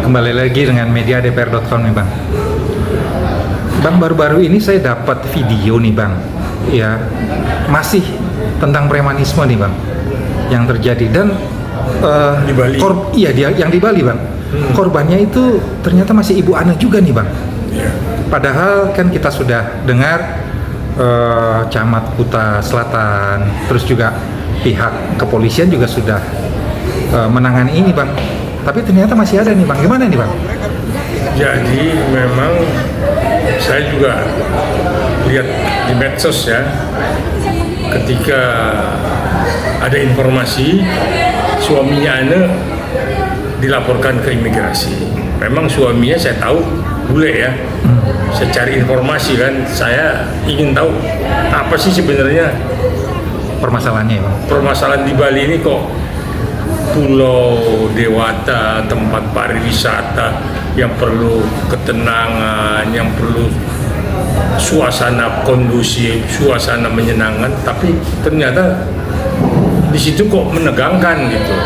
kembali lagi dengan media dpr.com nih Bang. Bang, baru-baru ini saya dapat video nih Bang, ya masih tentang premanisme nih Bang, yang terjadi dan di Bali. Yang di Bali Bang. Korbannya itu ternyata masih Ibu Ana juga nih Bang. Ya. Padahal kan kita sudah dengar Camat Kuta Selatan, terus juga pihak kepolisian juga sudah menangani ini Bang. Tapi ternyata masih ada nih Bang. Gimana nih Bang? Jadi memang saya juga lihat di medsos ya, ketika ada informasi suaminya Ana dilaporkan ke imigrasi. Memang suaminya saya tahu bule ya. Saya cari informasi kan, saya ingin tahu apa sih sebenarnya Permasalahannya ya Bang. permasalahan di Bali ini kok Pulau Dewata, tempat pariwisata yang perlu ketenangan, yang perlu suasana kondusif, suasana menyenangkan, tapi ternyata di situ kok menegangkan gitu.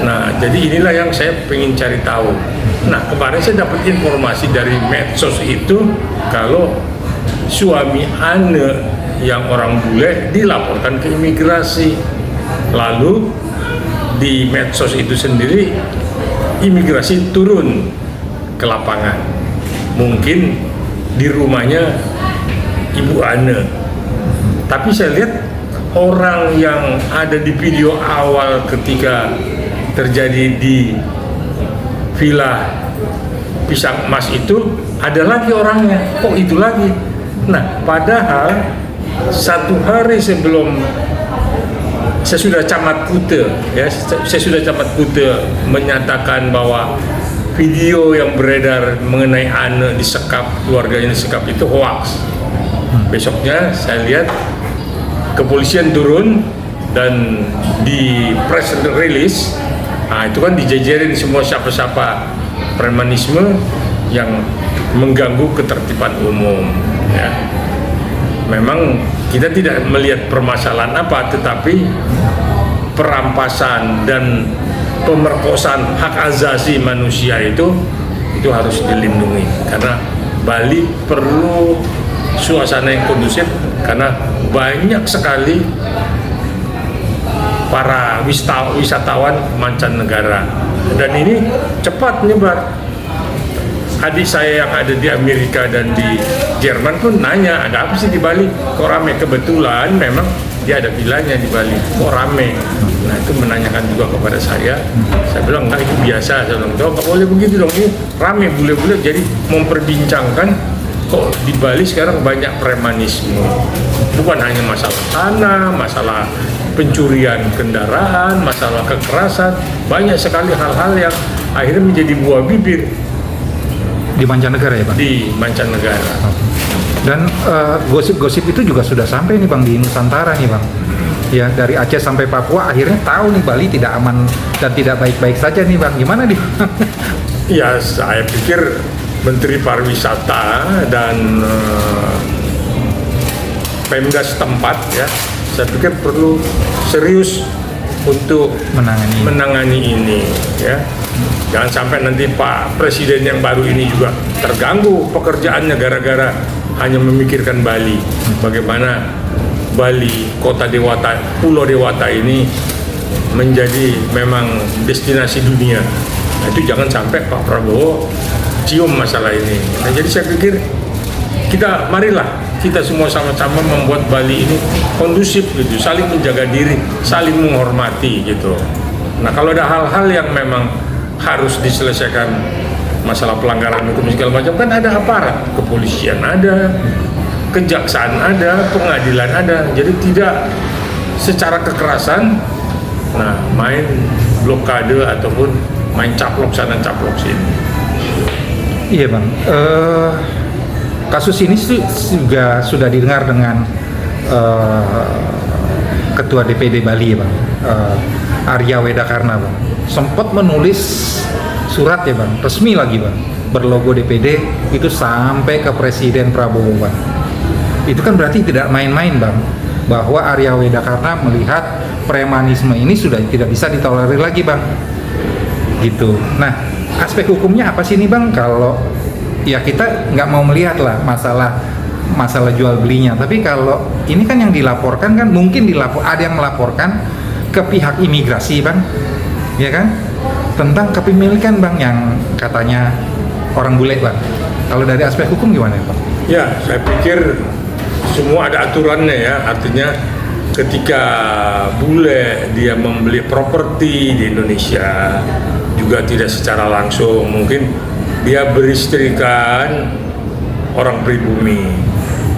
Nah, jadi inilah yang saya pengen cari tahu. Nah, kemarin saya dapat informasi dari medsos itu kalau suami Ana yang orang bule dilaporkan ke imigrasi. Lalu di medsos itu sendiri imigrasi turun ke lapangan, mungkin di rumahnya Ibu Ana. Tapi saya lihat orang yang ada di video awal ketika terjadi di Villa Pisang Emas itu ada lagi orangnya, kok itu lagi. Nah, padahal satu hari sebelum saya sudah Camat Kuta, ya, saya sudah Camat Kuta menyatakan bahwa video yang beredar mengenai Ana disekap, keluarganya disekap itu hoax. Besoknya saya lihat kepolisian turun dan di press release, nah itu kan dijejerin semua siapa-siapa premanisme yang mengganggu ketertiban umum. Ya. Memang kita tidak melihat permasalahan apa, tetapi perampasan dan pemerkosaan hak asasi manusia itu harus dilindungi, karena Bali perlu suasana yang kondusif, karena banyak sekali para wisatawan mancanegara dan ini cepat menyebar. Adik saya yang ada di Amerika dan di Jerman pun nanya, ada apa sih di Bali? Kok rame? Kebetulan memang dia ada vilanya di Bali, kok rame? Nah itu menanyakan juga kepada saya. Saya bilang enggak, itu biasa. Saya bilang, oh, nggak boleh begitu dong, ini rame bule-bule. Jadi memperbincangkan kok di Bali sekarang banyak premanisme. Bukan hanya masalah tanah, masalah pencurian kendaraan, masalah kekerasan. Banyak sekali hal-hal yang akhirnya menjadi buah bibir Di mancanegara ya Bang? di mancanegara. Dan gosip-gosip itu juga sudah sampai nih Bang di Nusantara nih Bang. Ya, dari Aceh sampai Papua akhirnya tahu nih Bali tidak aman dan tidak baik-baik saja nih Bang. Gimana nih? Ya, saya pikir Menteri Pariwisata dan Pemda setempat ya, saya pikir perlu serius untuk menangani ini ya. Jangan sampai nanti Pak Presiden yang baru ini juga terganggu pekerjaannya gara-gara hanya memikirkan Bali. Bagaimana Bali, kota Dewata, Pulau Dewata ini menjadi memang destinasi dunia. Nah, itu jangan sampai Pak Prabowo cium masalah ini. Nah, jadi saya pikir marilah kita semua sama-sama membuat Bali ini kondusif gitu, saling menjaga diri, saling menghormati gitu. Nah, kalau ada hal-hal yang memang harus diselesaikan, masalah pelanggaran hukum segala macam, kan ada aparat, kepolisian ada, kejaksaan ada, pengadilan ada. Jadi tidak secara kekerasan, nah main blokade ataupun main caplok sana caplok sini. Iya Bang, kasus ini juga sudah didengar dengan Ketua DPD Bali ya Bang, Arya Wedakarna Bang, sempat menulis surat ya Bang, resmi lagi Bang, berlogo DPD itu sampai ke Presiden Prabowo Bang. Itu kan berarti tidak main-main Bang, bahwa Arya Wedakarna melihat premanisme ini sudah tidak bisa ditolerir lagi Bang, gitu. Nah, aspek hukumnya apa sih nih Bang? Kalau ya kita nggak mau melihat lah masalah jual belinya, tapi kalau ini kan yang dilaporkan kan mungkin ada yang melaporkan ke pihak imigrasi Bang, ya kan, tentang kepemilikan Bang yang katanya orang bule Bang. Kalau dari aspek hukum gimana Bang? Ya, saya pikir semua ada aturannya ya, artinya ketika bule dia membeli properti di Indonesia juga tidak secara langsung, mungkin dia beristrikan orang pribumi,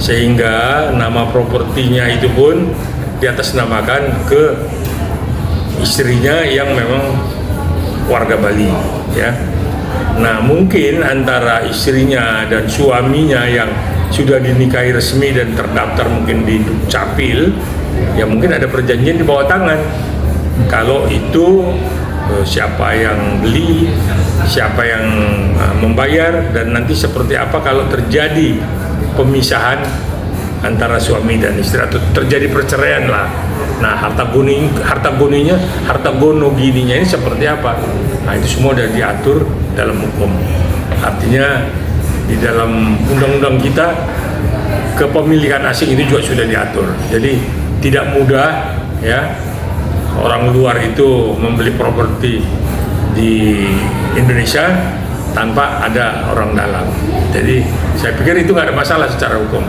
sehingga nama propertinya itu pun diatasnamakan ke istrinya yang memang warga Bali ya. Nah, mungkin antara istrinya dan suaminya yang sudah dinikahi resmi dan terdaftar mungkin di Dukcapil, ya mungkin ada perjanjian di bawah tangan. Kalau itu siapa yang beli, siapa yang membayar, dan nanti seperti apa kalau terjadi pemisahan antara suami dan istri atau terjadi perceraian lah. Nah, harta gono gininya ini seperti apa? Nah, itu semua sudah diatur dalam hukum. Artinya di dalam undang-undang kita kepemilikan asing itu juga sudah diatur. Jadi tidak mudah ya orang luar itu membeli properti di Indonesia tanpa ada orang dalam. Jadi saya pikir itu nggak ada masalah secara hukum.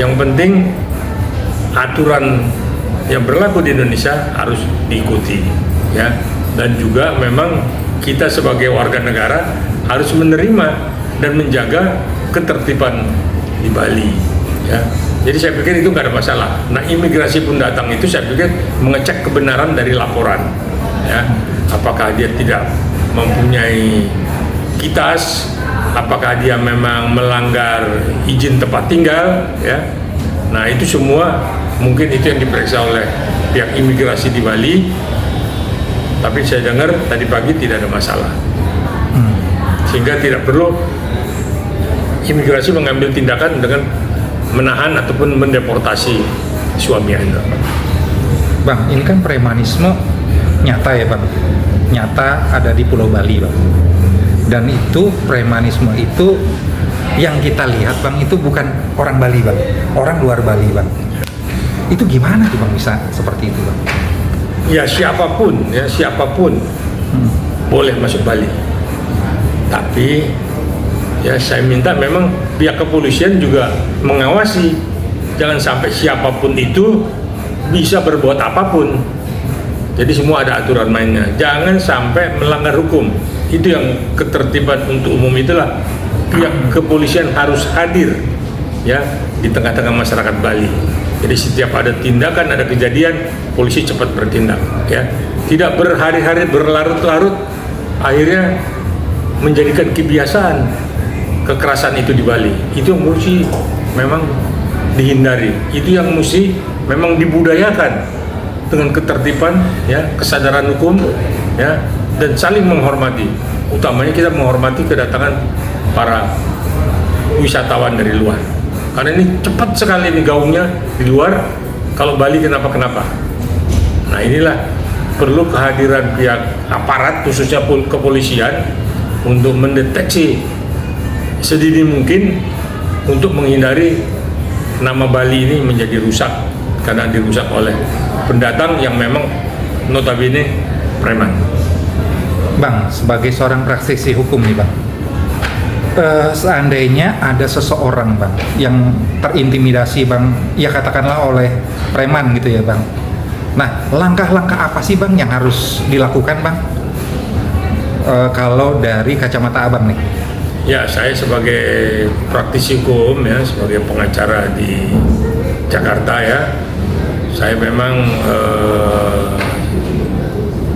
Yang penting aturan yang berlaku di Indonesia harus diikuti ya, dan juga memang kita sebagai warga negara harus menerima dan menjaga ketertiban di Bali ya. Jadi saya pikir itu nggak ada masalah. Nah, imigrasi pun datang itu saya pikir mengecek kebenaran dari laporan ya, apakah dia tidak mempunyai kitas, apakah dia memang melanggar izin tempat tinggal ya. Nah, itu semua mungkin itu yang diperiksa oleh pihak imigrasi di Bali. Tapi saya dengar tadi pagi tidak ada masalah, sehingga tidak perlu imigrasi mengambil tindakan dengan menahan ataupun mendeportasi suami Anda. Bang, ini kan premanisme nyata ya Bang, nyata ada di Pulau Bali Bang. Dan itu premanisme itu yang kita lihat Bang, itu bukan orang Bali Bang, orang luar Bali Bang. Itu gimana tuh Bang bisa seperti itu Bang? Ya siapapun boleh masuk Bali. Tapi ya saya minta memang pihak kepolisian juga mengawasi, jangan sampai siapapun itu bisa berbuat apapun. Jadi semua ada aturan mainnya, jangan sampai melanggar hukum. Itu yang ketertiban untuk umum, itulah pihak kepolisian harus hadir ya di tengah-tengah masyarakat Bali. Jadi setiap ada tindakan, ada kejadian, polisi cepat bertindak ya. Tidak berhari-hari berlarut-larut akhirnya menjadikan kebiasaan kekerasan itu di Bali. Itu yang mesti memang dihindari. Itu yang mesti memang dibudayakan dengan ketertiban ya, kesadaran hukum ya, dan saling menghormati. Utamanya kita menghormati kedatangan para wisatawan dari luar. Karena ini cepat sekali nih gaungnya di luar, kalau Bali kenapa-kenapa. Nah, inilah perlu kehadiran pihak aparat, khususnya kepolisian, untuk mendeteksi sedini mungkin untuk menghindari nama Bali ini menjadi rusak, karena dirusak oleh pendatang yang memang notabene preman. Bang, sebagai seorang praktisi hukum nih Bang, seandainya ada seseorang Bang yang terintimidasi Bang, ya katakanlah oleh preman gitu ya Bang. Nah, langkah-langkah apa sih Bang yang harus dilakukan Bang? Kalau dari kacamata Abang nih. Ya, saya sebagai praktisi hukum ya, sebagai pengacara di Jakarta ya, saya memang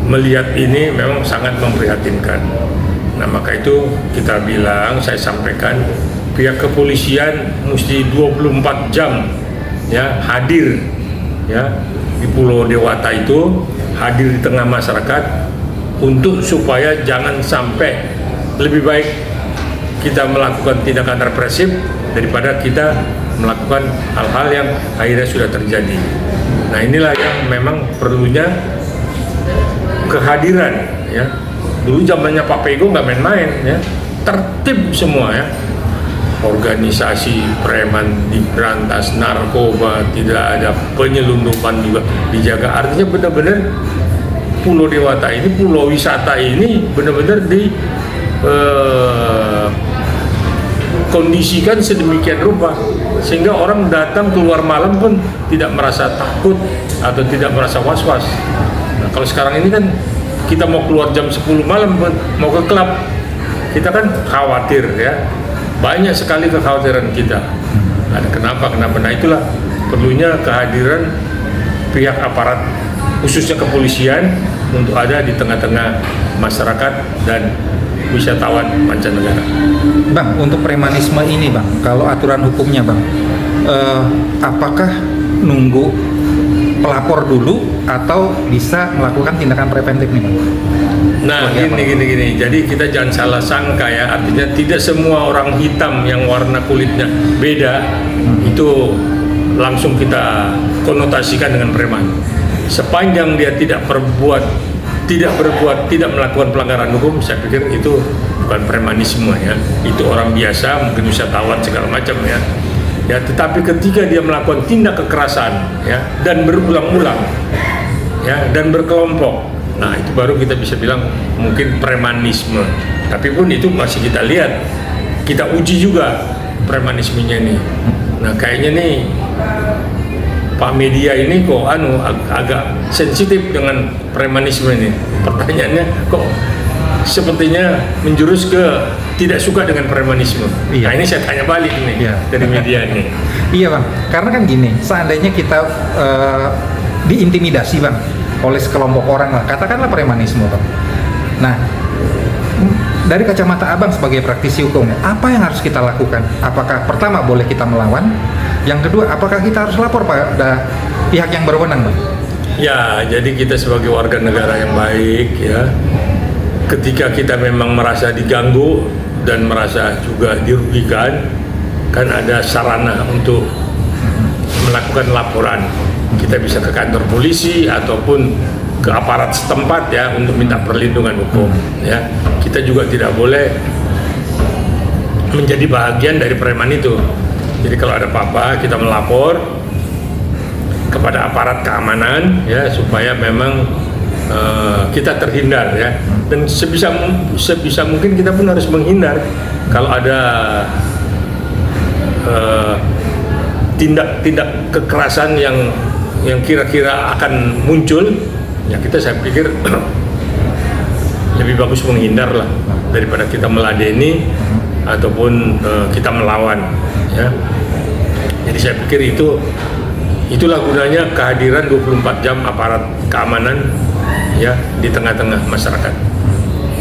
melihat ini memang sangat memprihatinkan. Nah, maka itu kita bilang, saya sampaikan pihak kepolisian mesti 24 jam ya hadir ya di Pulau Dewata itu, hadir di tengah masyarakat untuk supaya jangan sampai, lebih baik kita melakukan tindakan represif daripada kita melakukan hal-hal yang akhirnya sudah terjadi. Nah, inilah yang memang perlunya kehadiran ya Dulu zamannya Pak Pego nggak main-main ya, tertib semua ya. Organisasi preman diberantas, narkoba tidak ada, penyelundupan juga dijaga. Artinya benar-benar Pulau Dewata ini, pulau wisata ini benar-benar di kondisikan sedemikian rupa sehingga orang datang keluar malam pun tidak merasa takut atau tidak merasa was-was. Nah, kalau sekarang ini kan kita mau keluar jam 10 malam pun mau ke klub, kita kan khawatir ya. Banyak sekali kekhawatiran kita. Nah, kenapa? Nah itulah perlunya kehadiran pihak aparat khususnya kepolisian untuk ada di tengah-tengah masyarakat dan wisatawan mancanegara. Bang, untuk premanisme ini Bang, kalau aturan hukumnya Bang, apakah nunggu pelapor dulu atau bisa melakukan tindakan preventif nih Bang? Nah, gini. Jadi kita jangan salah sangka ya. Artinya tidak semua orang hitam yang warna kulitnya beda itu langsung kita konotasikan dengan preman. Sepanjang dia tidak melakukan pelanggaran hukum, saya pikir itu bukan premanisme ya. Itu orang biasa, mungkin wisatawan segala macam ya. Ya, tetapi ketika dia melakukan tindak kekerasan ya dan berulang-ulang ya dan berkelompok, nah itu baru kita bisa bilang mungkin premanisme. Tapi pun itu masih kita lihat, kita uji juga premanismenya nih. Nah kayaknya nih Pak Media ini kok agak sensitif dengan premanisme ini. Pertanyaannya kok sepertinya menjurus ke tidak suka dengan premanisme. Iya. Nah ini saya tanya balik nih dari media ini. Iya Bang, karena kan gini, seandainya kita diintimidasi Bang oleh sekelompok orang lah, katakanlah premanisme Bang. Nah, dari kacamata Abang sebagai praktisi hukum, apa yang harus kita lakukan? Apakah pertama boleh kita melawan? Yang kedua, apakah kita harus lapor pada pihak yang berwenang Bang? Ya, jadi kita sebagai warga negara yang baik ya, ketika kita memang merasa diganggu dan merasa juga dirugikan, kan ada sarana untuk melakukan laporan. Kita bisa ke kantor polisi ataupun ke aparat setempat ya untuk minta perlindungan hukum ya. Kita juga tidak boleh menjadi bahagian dari preman itu. Jadi kalau ada apa-apa kita melapor kepada aparat keamanan ya supaya memang kita terhindar ya. Dan sebisa mungkin kita pun harus menghindar kalau ada tindak kekerasan yang kira-kira akan muncul ya. Saya pikir lebih bagus menghindar lah daripada kita meladeni ataupun kita melawan ya. Jadi saya pikir itulah gunanya kehadiran 24 jam aparat keamanan ya di tengah-tengah masyarakat.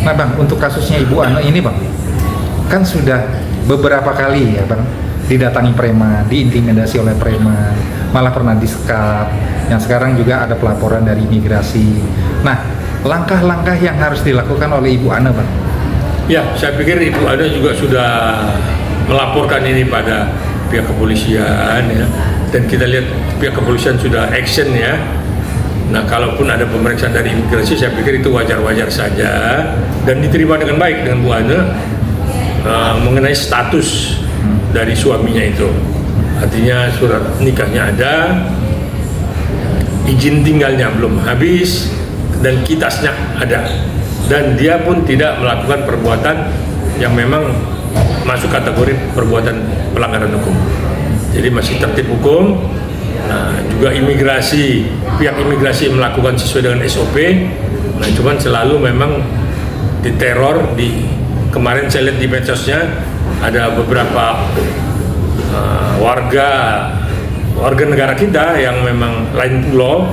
Nah Bang, untuk kasusnya Ibu Ana ini Bang, kan sudah beberapa kali ya Bang didatangi preman, diintimidasi oleh preman, malah pernah disekap, yang sekarang juga ada pelaporan dari imigrasi. Nah, langkah-langkah yang harus dilakukan oleh Ibu Ana Bang? Ya, saya pikir Ibu Ana juga sudah melaporkan ini pada pihak kepolisian ya, dan kita lihat pihak kepolisian sudah action ya. Nah, kalaupun ada pemeriksaan dari imigrasi, saya pikir itu wajar-wajar saja dan diterima dengan baik dengan Bu Ana mengenai status dari suaminya itu. Artinya surat nikahnya ada, izin tinggalnya belum habis, dan kitasnya ada. Dan dia pun tidak melakukan perbuatan yang memang masuk kategori perbuatan pelanggaran hukum. Jadi masih tertib hukum. Nah, juga pihak imigrasi melakukan sesuai dengan SOP. Nah, cuman selalu memang diteror. Kemarin saya lihat di medsosnya ada beberapa warga negara kita yang memang lain pulau,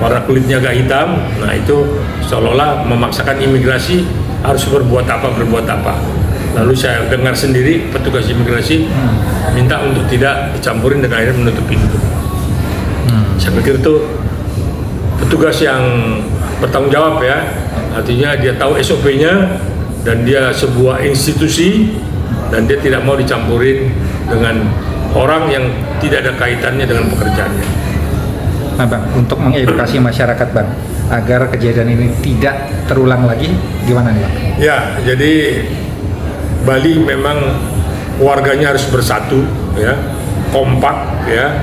warna kulitnya agak hitam. Nah, itu seolah-olah memaksakan imigrasi harus berbuat apa. Lalu saya dengar sendiri petugas imigrasi minta untuk tidak dicampurin dan akhirnya menutup pintu. Saya pikir itu petugas yang bertanggung jawab ya, artinya dia tahu SOP-nya dan dia sebuah institusi dan dia tidak mau dicampurin dengan orang yang tidak ada kaitannya dengan pekerjaannya. Nah Bang, untuk mengedukasi masyarakat Bang, agar kejadian ini tidak terulang lagi, gimana nih Bang? Ya, jadi Bali memang warganya harus bersatu, ya, kompak, ya.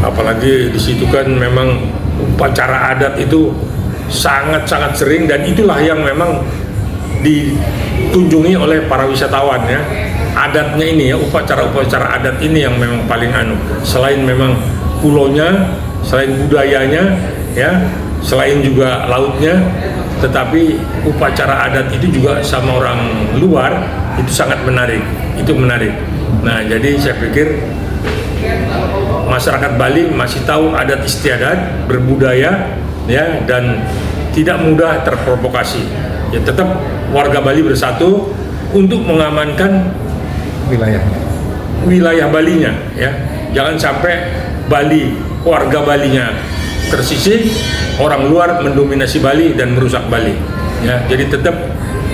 Apalagi di situ kan memang upacara adat itu sangat-sangat sering, dan itulah yang memang dikunjungi oleh para wisatawan, ya. Adatnya ini, ya, upacara-upacara adat ini yang memang paling selain memang pulaunya, selain budayanya, ya, selain juga lautnya, tetapi upacara adat itu juga sama orang luar itu sangat menarik, itu menarik. Nah, jadi saya pikir masyarakat Bali masih tahu adat istiadat, berbudaya, ya, dan tidak mudah terprovokasi. Ya, tetap warga Bali bersatu untuk mengamankan wilayah Balinya, ya. Jangan sampai Bali, warga Balinya tersisih, orang luar mendominasi Bali dan merusak Bali, ya. Jadi tetap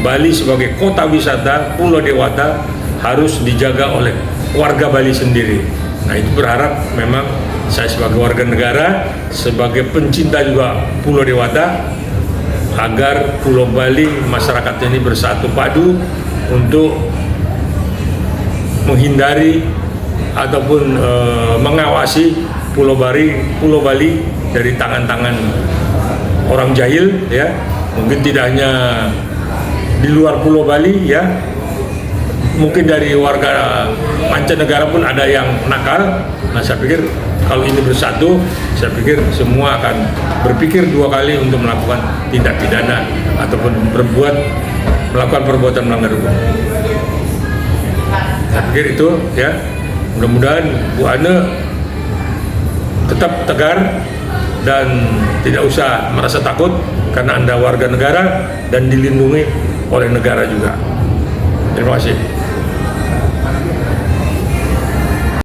Bali sebagai kota wisata Pulau Dewata harus dijaga oleh warga Bali sendiri. Nah, itu berharap memang saya sebagai warga negara, sebagai pencinta juga Pulau Dewata, agar Pulau Bali masyarakatnya ini bersatu padu untuk menghindari ataupun mengawasi Pulau Bali dari tangan-tangan orang jahil, ya. Mungkin tidak hanya di luar Pulau Bali, ya, mungkin dari warga mancanegara pun ada yang nakal. Nah, saya pikir kalau ini bersatu, saya pikir semua akan berpikir dua kali untuk melakukan tindak pidana ataupun melakukan perbuatan melanggar hukum. Saya pikir itu, ya. Mudah-mudahan Bu Ane tetap tegar dan tidak usah merasa takut, karena Anda warga negara dan dilindungi oleh negara juga. Terima kasih.